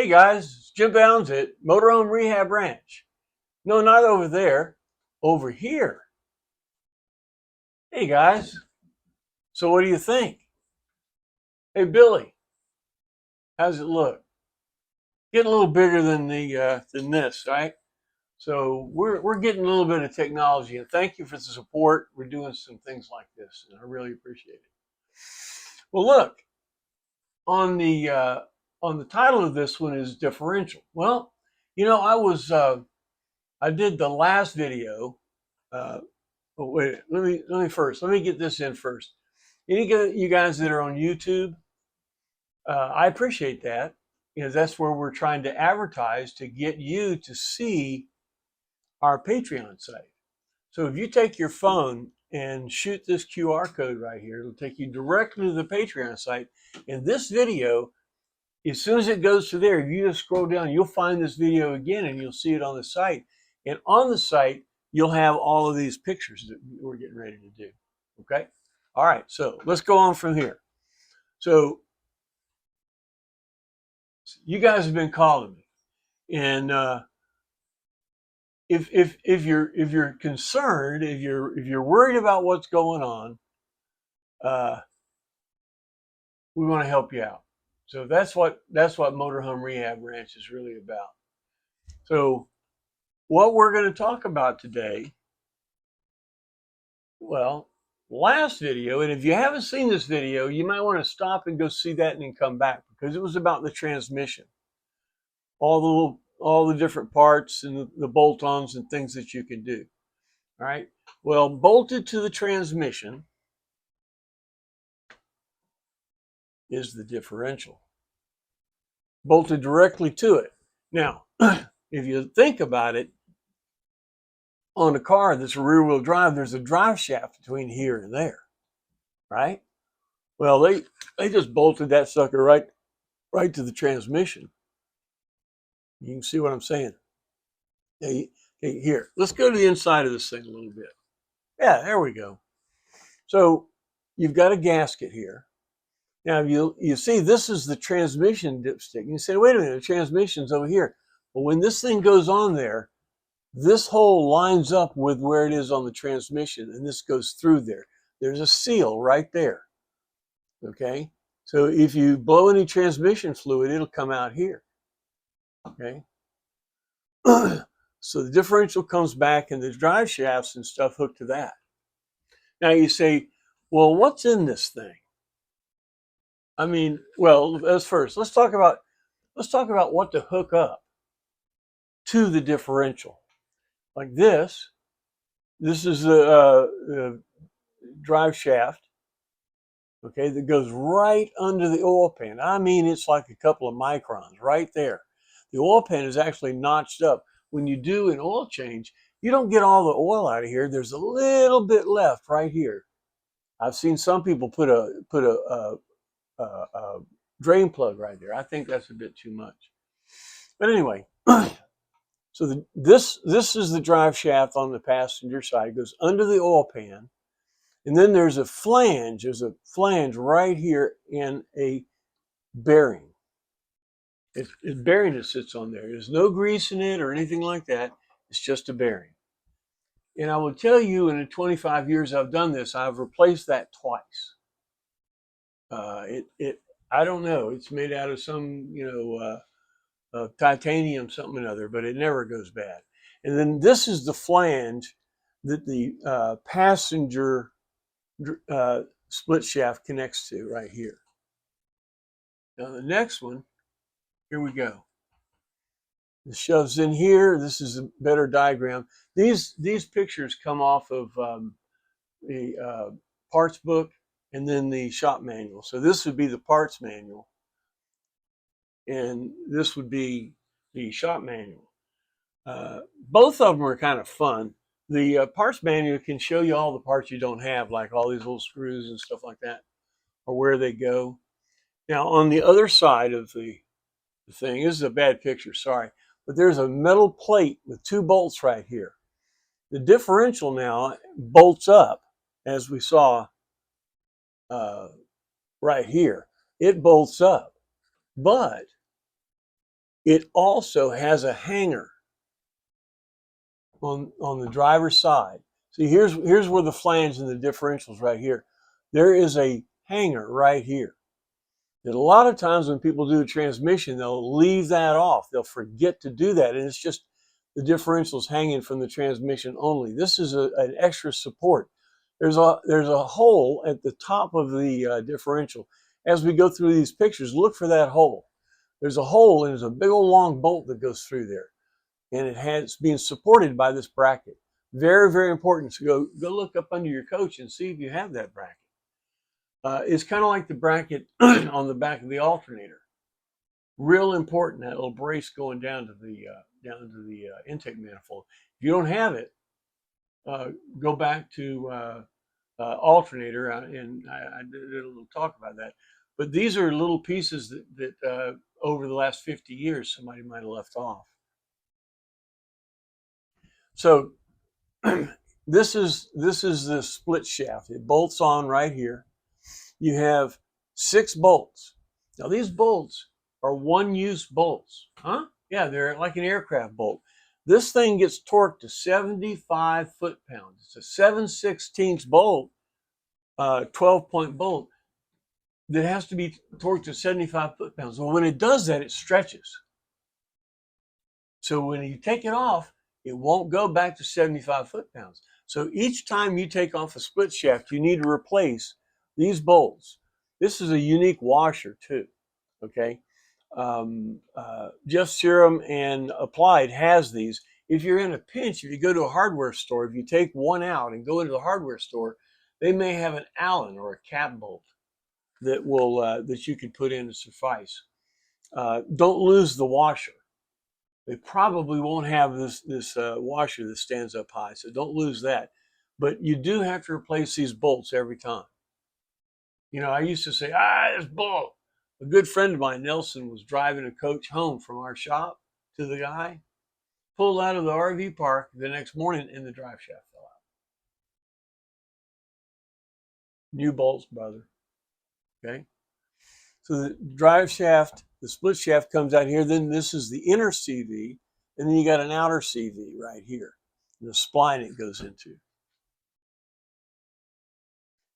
Hey guys, it's Jim Bounds at Motorhome Rehab Ranch. No, not over there, over here. Hey guys, so what do you think? Hey Billy, how's it look? Getting a little bigger than than this, right? So we're getting a little bit of technology, and thank you for the support. We're doing some things like this, and I really appreciate it. Well, look on the title of this one is differential. Well, I did the last video. Uh, Oh, wait, let me get this in first. You guys that are on YouTube, I appreciate that because that's where we're trying to advertise to get you to see our Patreon site. So if you take your phone and shoot this QR code right here, it'll take you directly to the Patreon site. And this video, as soon as it goes to there, if you just scroll down, you'll find this video again and you'll see it on the site. And on the site, you'll have all of these pictures that we're getting ready to do. Okay? All right, so let's go on from here. So you guys have been calling me. And if you're concerned, if you're worried about what's going on, we want to help you out. So that's what Motorhome Rehab Ranch is really about. So what we're going to talk about today, well, last video, and if you haven't seen this video, you might want to stop and go see that and then come back because it was about the transmission, all the different parts and the bolt-ons and things that you can do. All right. Well, bolted to the transmission is the differential, bolted directly to it. Now, if you think about it, on a car that's a rear-wheel drive, there's a drive shaft between here and there, right? Well, they just bolted that sucker right to the transmission. You can see what I'm saying. Okay, here, let's go to the inside of this thing a little bit. Yeah, there we go. So you've got a gasket here. Now you see this is the transmission dipstick. You say, wait a minute, the transmission's over here. But when this thing goes on there, this hole lines up with where it is on the transmission, and this goes through there. There's a seal right there. Okay, so if you blow any transmission fluid, it'll come out here. Okay, so the differential comes back, and the drive shafts and stuff hooked to that. Now you say, well, what's in this thing? I mean, well, let's talk about what to hook up to the differential. Like this is the drive shaft, okay, that goes right under the oil pan. I mean, it's like a couple of microns right there. The oil pan is actually notched up. When you do an oil change, you don't get all the oil out of here. There's a little bit left right here. I've seen some people put a drain plug right there. I think that's a bit too much. But anyway, so this is the drive shaft on the passenger side. It goes under the oil pan. And then there's a flange. There's a flange right here and a bearing. It's bearing that sits on there. There's no grease in it or anything like that. It's just a bearing. And I will tell you, in the 25 years I've done this, I've replaced that twice. I don't know. It's made out of some, titanium something or other, but it never goes bad. And then this is the flange that the passenger split shaft connects to right here. Now the next one, here we go. This shoves in here. This is a better diagram. These pictures come off of the parts book and then the shop manual. So this would be the parts manual, and this would be the shop manual. Both of them are kind of fun. The parts manual can show you all the parts you don't have, like all these little screws and stuff like that, or where they go. Now, on the other side of the thing, this is a bad picture, sorry, but there's a metal plate with two bolts right here. The differential now bolts up, as we saw right here. It bolts up, but It also has a hanger on the driver's side. See, here's where the flange and the differentials right here. There is a hanger right here. And a lot of times when people do a transmission, they'll leave that off. They'll forget to do that, and it's just the differentials hanging from the transmission only. This is an extra support. There's a hole at the top of the differential. As we go through these pictures, look for that hole. There's a hole, and there's a big old long bolt that goes through there, and it's being supported by this bracket. Very, very important to go look up under your coach and see if you have that bracket. It's kind of like the bracket on the back of the alternator. Real important, that little brace going down to the intake manifold. If you don't have it, go back to alternator, and I did a little talk about that. But these are little pieces that over the last 50 years somebody might have left off. So this is the split shaft. It bolts on right here. You have 6 bolts. Now these bolts are one-use bolts. Huh? Yeah, they're like an aircraft bolt. This thing gets torqued to 75 foot-pounds. It's a 7/16 bolt, 12-point bolt that has to be torqued to 75 foot-pounds. Well, when it does that, it stretches. So when you take it off, it won't go back to 75 foot-pounds. So each time you take off a split shaft, you need to replace these bolts. This is a unique washer too, okay? Jeff Serum and Applied has these. If you're in a pinch, if you go to a hardware store, if you take one out and go into the hardware store, they may have an Allen or a cap bolt that will that you can put in to suffice. Don't lose the washer. They probably won't have this washer that stands up high, so don't lose that. But you do have to replace these bolts every time. You know, I used to say, this bolt. A good friend of mine, Nelson, was driving a coach home from our shop to the guy, pulled out of the RV park the next morning, and the drive shaft fell out. New bolts, brother. Okay? So the drive shaft, the split shaft comes out here. Then this is the inner CV, and then you got an outer CV right here, the spline it goes into.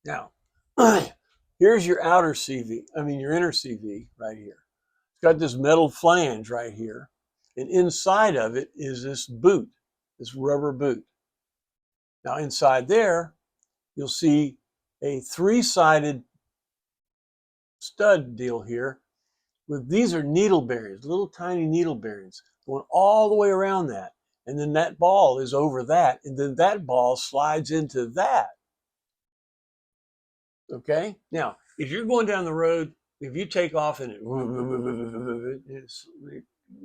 Now, here's your outer CV, your inner CV right here. It's got this metal flange right here, and inside of it is this boot, this rubber boot. Now inside there, you'll see a 3-sided stud deal here. These are needle bearings, little tiny needle bearings going all the way around that. And then that ball is over that, and then that ball slides into that. Okay? Now, if you're going down the road, if you take off and it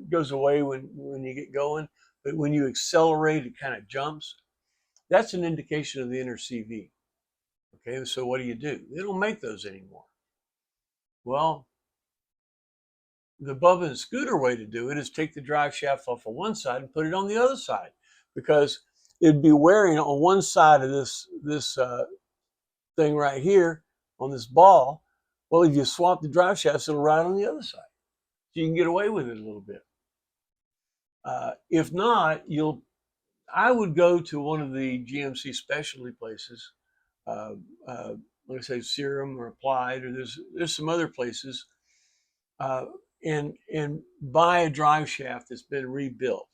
goes away when you get going, but when you accelerate, it kind of jumps. That's an indication of the inner CV. Okay, so what do? They don't make those anymore. Well, the Bubba and Scooter way to do it is take the drive shaft off of one side and put it on the other side, because it'd be wearing on one side of this thing right here on this ball. Well, if you swap the drive shafts, it'll ride on the other side. So you can get away with it a little bit. If not, I would go to one of the GMC specialty places, like I say, Serum or Applied, or there's some other places, and buy a drive shaft that's been rebuilt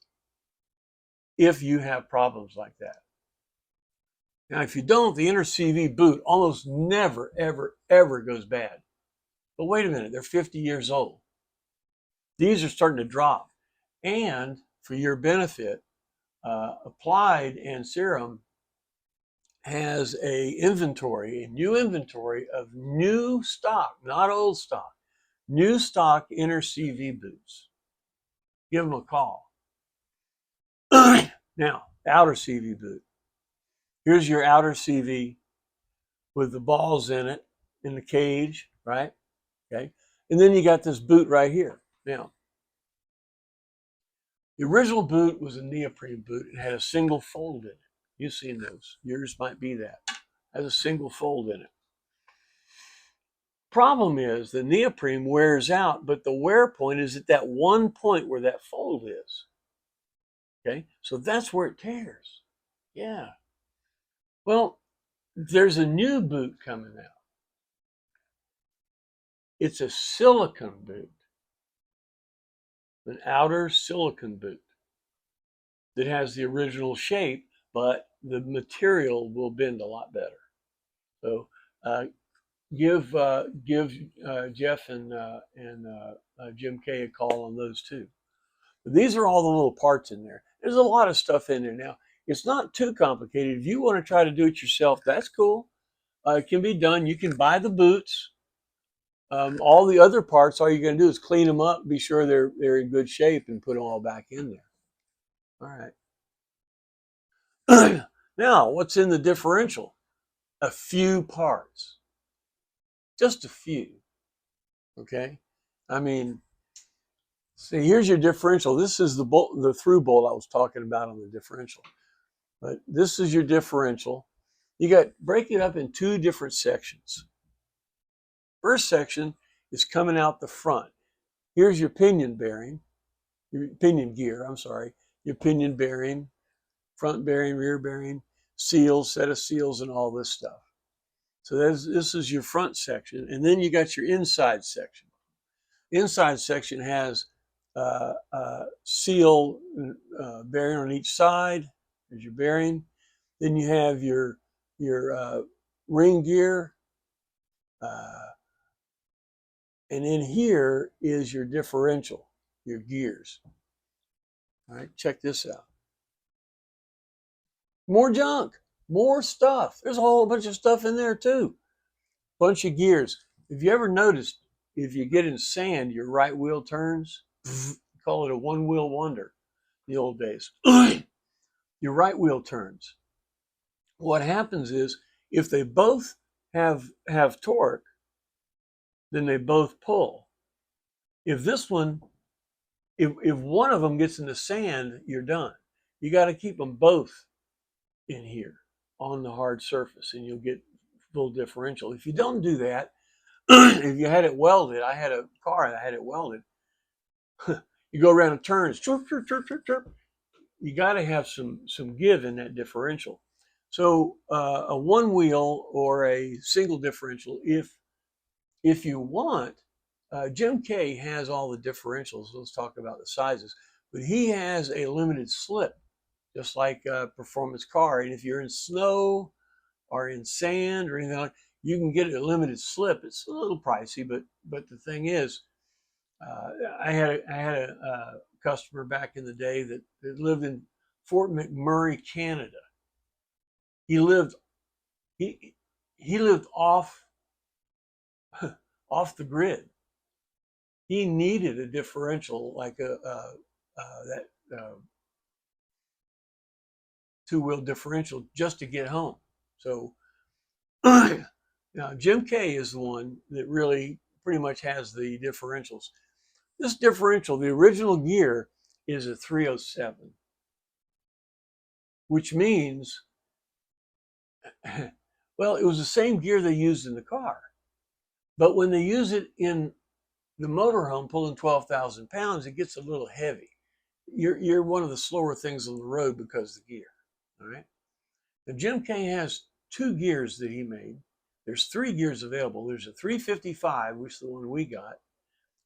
if you have problems like that. Now, if you don't, the inner CV boot almost never, ever, ever goes bad. But wait a minute, they're 50 years old. These are starting to drop. And for your benefit, Applied and Serum has a new inventory of new stock, not old stock, new stock inner CV boots. Give them a call. Now, outer CV boot. Here's your outer CV with the balls in it, in the cage, right? Okay. And then you got this boot right here. Now, the original boot was a neoprene boot. It had a single fold in it. You've seen those. Yours might be that. It has a single fold in it. Problem is the neoprene wears out, but the wear point is at that one point where that fold is. Okay, so that's where it tears. Yeah. Well, there's a new boot coming out. It's a silicone boot, an outer silicone boot that has the original shape, but the material will bend a lot better. So give Jeff and Jim K a call on those two. But these are all the little parts in there. There's a lot of stuff in there now. It's not too complicated. If you want to try to do it yourself, that's cool. It can be done. You can buy the boots. All the other parts, all you're going to do is clean them up, be sure they're in good shape, and put them all back in there. All right. Now, what's in the differential? A few parts, just a few. Okay. I mean, see, here's your differential. This is the bolt, the through bolt I was talking about on the differential. But this is your differential. You got break it up in two different sections. First section is coming out the front. Here's your pinion bearing, your pinion gear, I'm sorry, your pinion bearing, front bearing, rear bearing, seals, set of seals, and all this stuff. So this is your front section. And then you got your inside section. The inside section has seal bearing on each side. There's your bearing. Then you have your ring gear. And in here is your differential, your gears. All right, check this out. More junk, more stuff. There's a whole bunch of stuff in there too. Bunch of gears. Have you ever noticed if you get in sand, your right wheel turns? Call it a one wheel wonder in the old days. Your right wheel turns. What happens is if they both have torque, then they both pull. If this one, if one of them gets in the sand, you're done. You got to keep them both in here on the hard surface, and you'll get full differential. If you don't do that, if you had it welded, I had a car that had it welded. You go around and turns, chirp, chirp, chirp, chirp, chirp. You got to have some give in that differential. So a one wheel or a single differential, if you want, Jim K has all the differentials. Let's talk about the sizes. But he has a limited slip, just like a performance car. And if you're in snow or in sand or anything like that, you can get a limited slip. It's a little pricey, but the thing is, I had a customer back in the day that lived in Fort McMurray, Canada. He lived he lived off the grid. He needed a differential like that two-wheel differential just to get home. So now Jim K is the one that really pretty much has the differentials. This differential, the original gear, is a 307, which means, well, it was the same gear they used in the car. But when they use it in the motorhome pulling 12,000 pounds, it gets a little heavy. You're one of the slower things on the road because of the gear. All right. Now, Jim K has two gears that he made. There's three gears available. There's a 355, which is the one we got.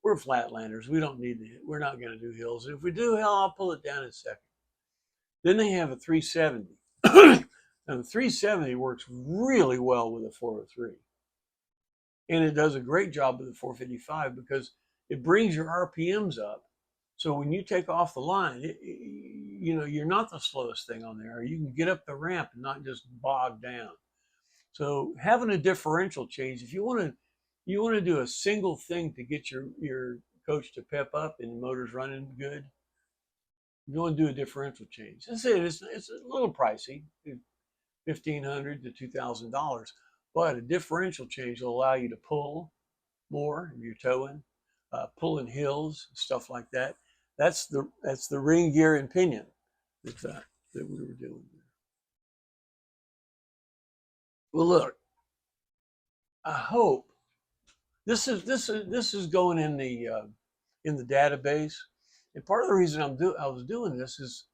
We're flatlanders. We don't need it. We're not going to do hills. If we do, hell, I'll pull it down in a second. Then they have a 370. And the 370 works really well with a 403. And it does a great job with the 455 because it brings your RPMs up. So when you take off the line, you're not the slowest thing on there. You can get up the ramp and not just bog down. So having a differential change, if you want to do a single thing to get your coach to pep up and the motor's running good, you want to do a differential change. It's a little pricey, $1,500 to $2,000, but a differential change will allow you to pull more if you're towing, pulling hills, stuff like that. That's the ring gear and pinion that we were doing there. Well, look, I hope This is going in the database, and part of the reason I was doing this is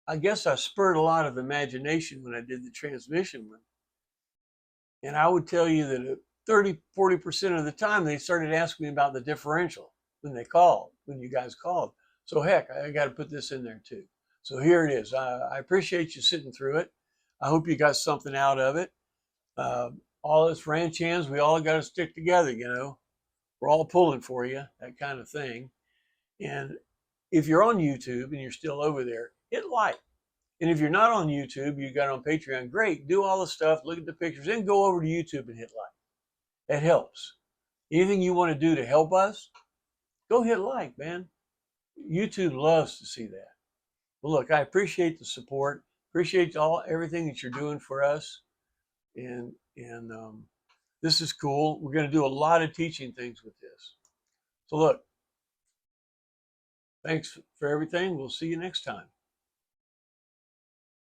I guess I spurred a lot of imagination when I did the transmission one, and I would tell you that 30-40% of the time they started asking me about the differential when you guys called. So heck, I got to put this in there too. So here it is. I appreciate you sitting through it. I hope you got something out of it. All us ranch hands, we all got to stick together, you know. We're all pulling for you, that kind of thing. And if you're on YouTube and you're still over there, hit like. And if you're not on YouTube, you got it on Patreon, great. Do all the stuff, look at the pictures, then go over to YouTube and hit like. That helps. Anything you want to do to help us, go hit like, man. YouTube loves to see that. Well, look, I appreciate the support, appreciate everything that you're doing for us, and this is cool. We're going to do a lot of teaching things with this. So look, thanks for everything. We'll see you next time.